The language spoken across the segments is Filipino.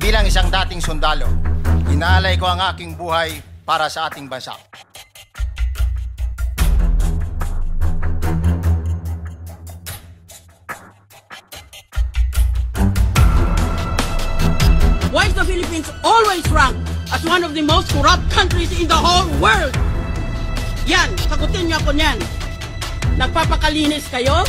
Bilang isang dating sundalo, inaalay ko ang aking buhay para sa ating bansa. Why is the Philippines always ranked as one of the most corrupt countries in the whole world? Yan, sagutin niyo ako niyan. Nagpapakalinis kayo?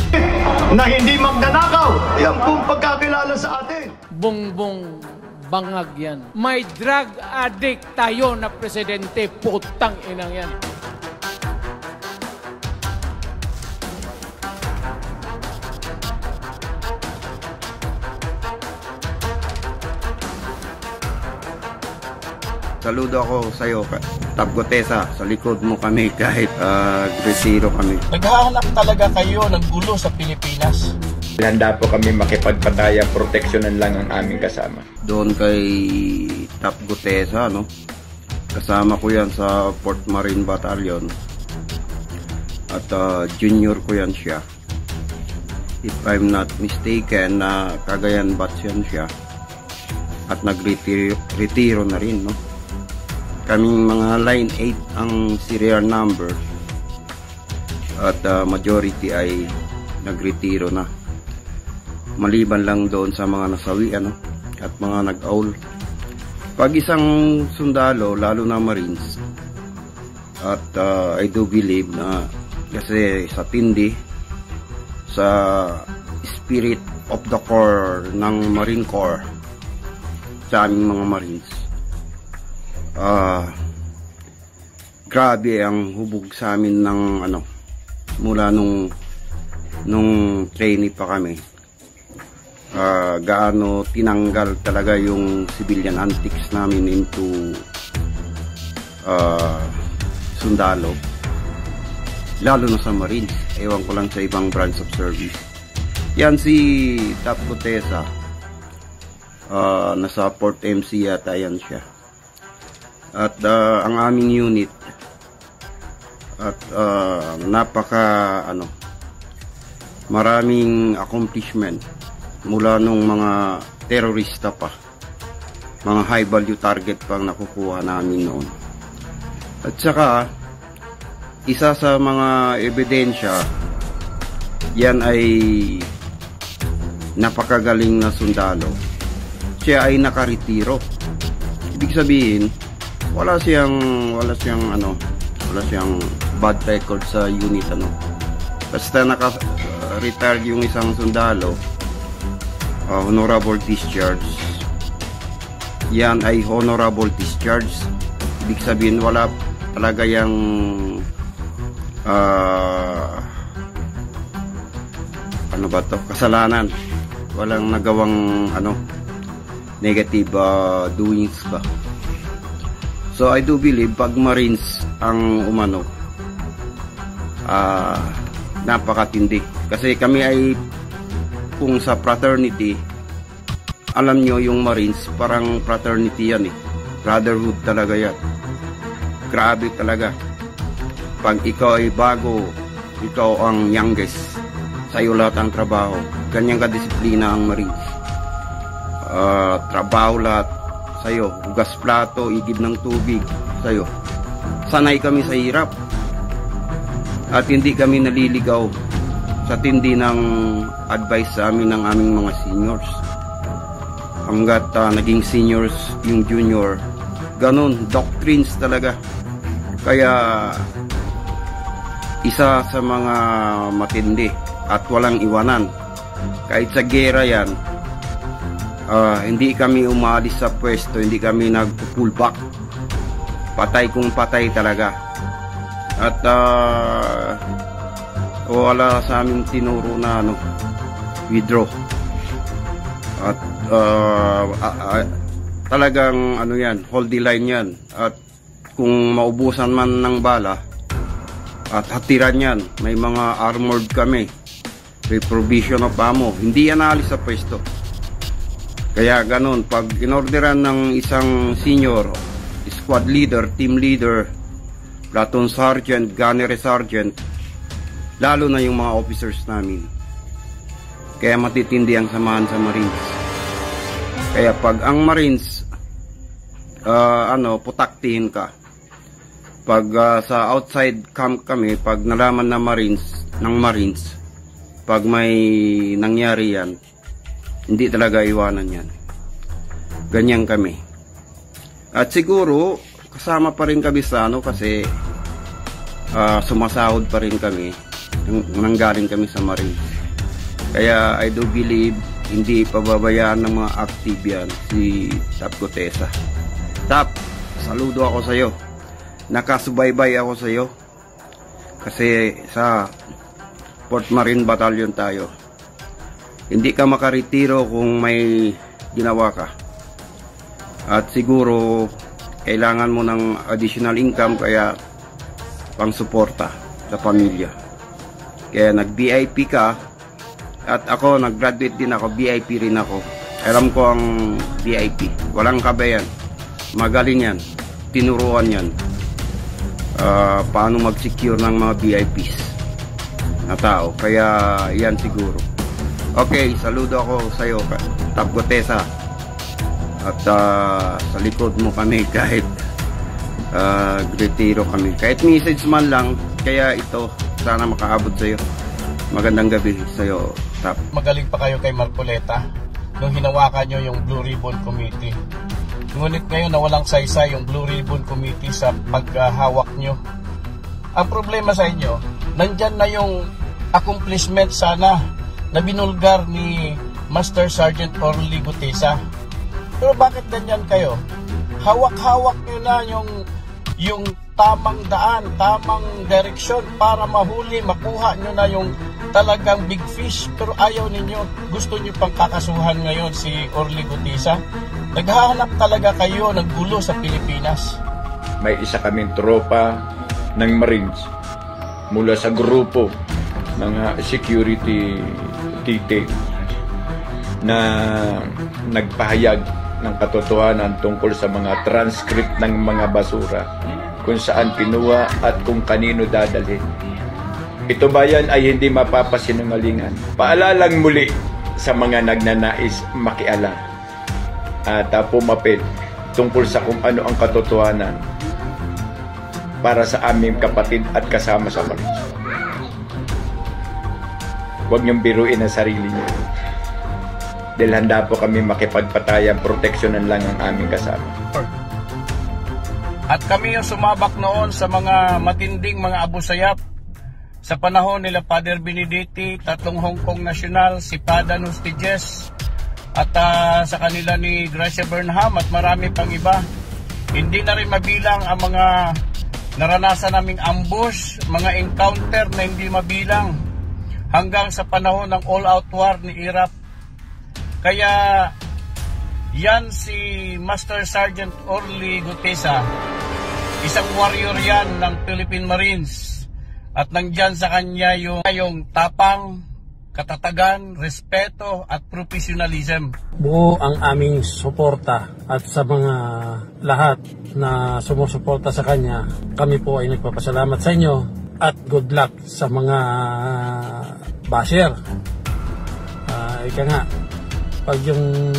Na hindi magnanakaw. Yan pong pagkakilala sa atin. Bongbong bangag yan. May drug addict tayo na presidente. Putang inang yan. Saludo ako sa iyo, Tap Gutesa. Sa likod mo kami kahit gresiro kami. Naghahanap talaga kayo ng gulo sa Pilipinas. Handa po kami makipagpataya, proteksyonan lang ang aming kasama. Doon kay Tap Gutesa, no? Kasama ko yan sa Port Marine Battalion. At junior ko yan siya. If I'm not mistaken, na Cagayan batch yan siya. At nag-retiro na rin, no? Kaming mga line 8 ang serial number. At majority ay nagretiro na. Maliban lang doon sa mga nasawi, ano? At mga nag-aul. Pag isang sundalo, lalo na Marines, at I do believe na kasi sa tindi, sa spirit of the core ng Marine Corps, sa aming mga Marines, grabe ang hubog sa amin ng ano, mula nung trainee pa kami. Gaano tinanggal talaga yung civilian antics namin into sundalo, lalo na sa Marines. Ewan ko lang sa ibang branch of service. Yan si Tap Gutesa, nasa Port MC yata yan siya. At ang aming unit at napaka maraming accomplishment mula nung mga terorista pa, mga high value target pang nakukuha namin noon. At saka isa sa mga ebidensya yan ay napakagaling na sundalo. Siya ay nakaretiro. Ibig sabihin wala siyang bad record sa unit, ano. Basta naka-retired yung isang sundalo, honorable discharge. Yan ay honorable discharge. Ibig sabihin wala talaga yung kasalanan. Walang nagawang negative doings ba. So I do believe pag Marines ang napakatindi. Kasi kami ay, kung sa fraternity, alam nyo yung Marines, parang fraternity yan eh. Brotherhood talaga yan. Grabe talaga. Pag ikaw ay bago, ikaw ang youngest, sa'yo lahat ang trabaho. Ganyan ka-disiplina ang Marines. Trabaho lahat sa'yo. Hugas plato, igib ng tubig sa'yo. Sanay kami sa hirap. At hindi kami naliligaw sa tindi ng advice sa amin ng aming mga seniors. Hanggat naging seniors yung junior, ganun, doctrines talaga. Kaya isa sa mga matindi at walang iwanan. Kahit sa gera yan, hindi kami umalis sa pwesto, hindi kami nag-pull back. Patay kung patay talaga. At wala sa aming tinuro na withdraw. At talagang yan, hold the line yan. At kung maubusan man ng bala at hatiran yan, may mga armored kami, may provision of ammo, hindi yan naalis sa pwesto. Kaya ganun, pag inorderan ng isang senior, squad leader, team leader, platoon sergeant, gunnery sergeant, lalo na yung mga officers namin, kaya matitindi ang samahan sa Marines. Kaya pag ang Marines putaktihin ka. Pag sa outside camp kami, pag nalaman ng Marines, pag may nangyari yan, hindi talaga iwanan yan. Ganyan kami. At siguro kasama pa rin kami sa kasi sumasahod pa rin kami, nanggaling kami sa Marines. Kaya I do believe hindi pababayaan ng mga active yan si Tap Gutesa. Tap, saludo ako sa iyo. Nakasubaybay ako sa iyo. Kasi sa Port Marine Battalion tayo. Hindi ka makaretiro kung may ginawa ka. At siguro kailangan mo ng additional income kaya pang-suporta sa pamilya. Kaya nag-VIP ka. At ako, nag-graduate din ako, VIP rin ako. Alam ko ang VIP. Walang kabayan. Magaling yan. Tinuruan yan. Paano mag-secure ng mga VIPs na tao. Kaya yan siguro. Okay, saludo ako sa iyo, Tap Gutesa. At sa likod mo kami kahit retiro kami. Kahit message man lang, kaya ito, sana makaabot sa iyo. Magandang gabi sa iyo, Tap. Magaling pa kayo kay Marcoleta nung hinawakan nyo yung Blue Ribbon Committee. Ngunit ngayon na walang saysay yung Blue Ribbon Committee sa paghahawak nyo. Ang problema sa inyo, nandyan na yung accomplishment sana na binulgar ni Master Sergeant Orly Gutesa. Pero bakit ganyan kayo? Hawak-hawak nyo na yung tamang daan, tamang direksyon para mahuli, makuha nyo na yung talagang big fish, pero ayaw ninyo. Gusto nyo pang kakasuhan ngayon si Orly Gutesa. Naghahanap talaga kayo ng gulo sa Pilipinas. May isa kaming tropa ng Marines mula sa grupo ng security detail na nagpahayag ng katotohanan tungkol sa mga transcript ng mga basura, kung saan pinuha at kung kanino dadalhin. Ito ba yan ay hindi mapapasinungalingan? Paalalang muli sa mga nagnanais makialam at pumapit tungkol sa kung ano ang katotohanan para sa aming kapatid at kasama sa Marines. Huwag niyong biruin ang sarili niyo. Dahil handa po kami makipagpatayan, proteksyonan lang ang aming kasama. At kami yung sumabak noon sa mga matinding mga abusayap sa panahon nila Father Benedetti, tatlong Hong Kong national, si Pada Nustiges, at sa kanila ni Gracia Burnham at marami pang iba. Hindi na rin mabilang ang mga naranasan naming ambush, mga encounter na hindi mabilang hanggang sa panahon ng all-out war ni Iraq. Kaya yan si Master Sergeant Orly Gutesa, isang warrior yan ng Philippine Marines, at nandyan sa kanya yung tapang, katatagan, respeto at professionalism. Buo ang aming suporta at sa mga lahat na sumusuporta sa kanya, kami po ay nagpapasalamat sa inyo at good luck sa mga basher. Ika nga, pag yung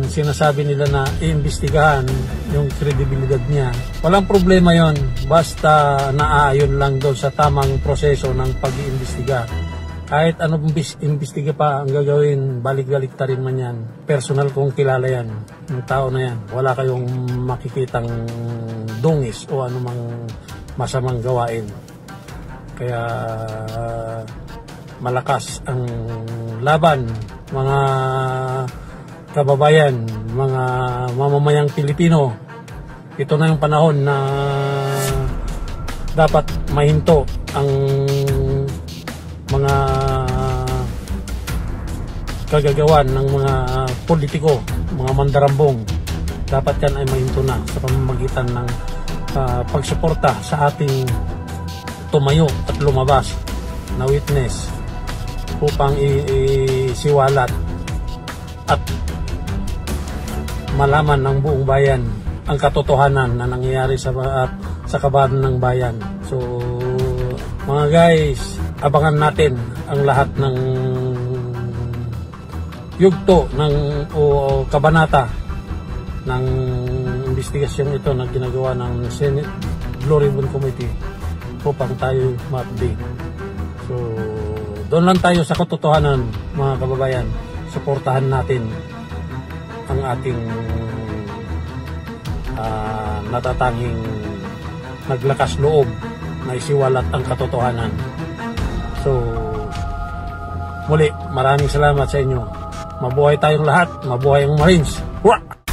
sinasabi nila na iimbestigahan yung kredibilidad niya, walang problema yon, basta naaayon lang doon sa tamang proseso ng pag-iimbestiga. Kahit anong imbestiga pa ang gagawin, balik-balik ta rin man yan. Personal kong kilala yan, yung tao na yan. Wala kayong makikitang dungis o anumang masamang gawain. Kaya malakas ang laban, mga kababayan, mga mamamayang Pilipino. Ito na yung panahon na dapat mahinto ang mga kagagawan ng mga politiko, mga mandarambong. Dapat yan ay mahinto na sa pamamagitan ng pagsuporta sa ating tumayo at lumabas na witness upang isiwalat at malaman ng buong bayan ang katotohanan na nangyayari sa kabahan ng bayan. So mga guys, abangan natin ang lahat ng yugto o kabanata ng investigasyon ito na ginagawa ng Senate Blue Ribbon Committee upang tayo ma-update. So, doon lang tayo sa katotohanan, mga kababayan. Suportahan natin ang ating natatanging naglakas loob na isiwalat ang katotohanan. So, muli, maraming salamat sa inyo. Mabuhay tayong lahat, mabuhay ang Marines. Hurra!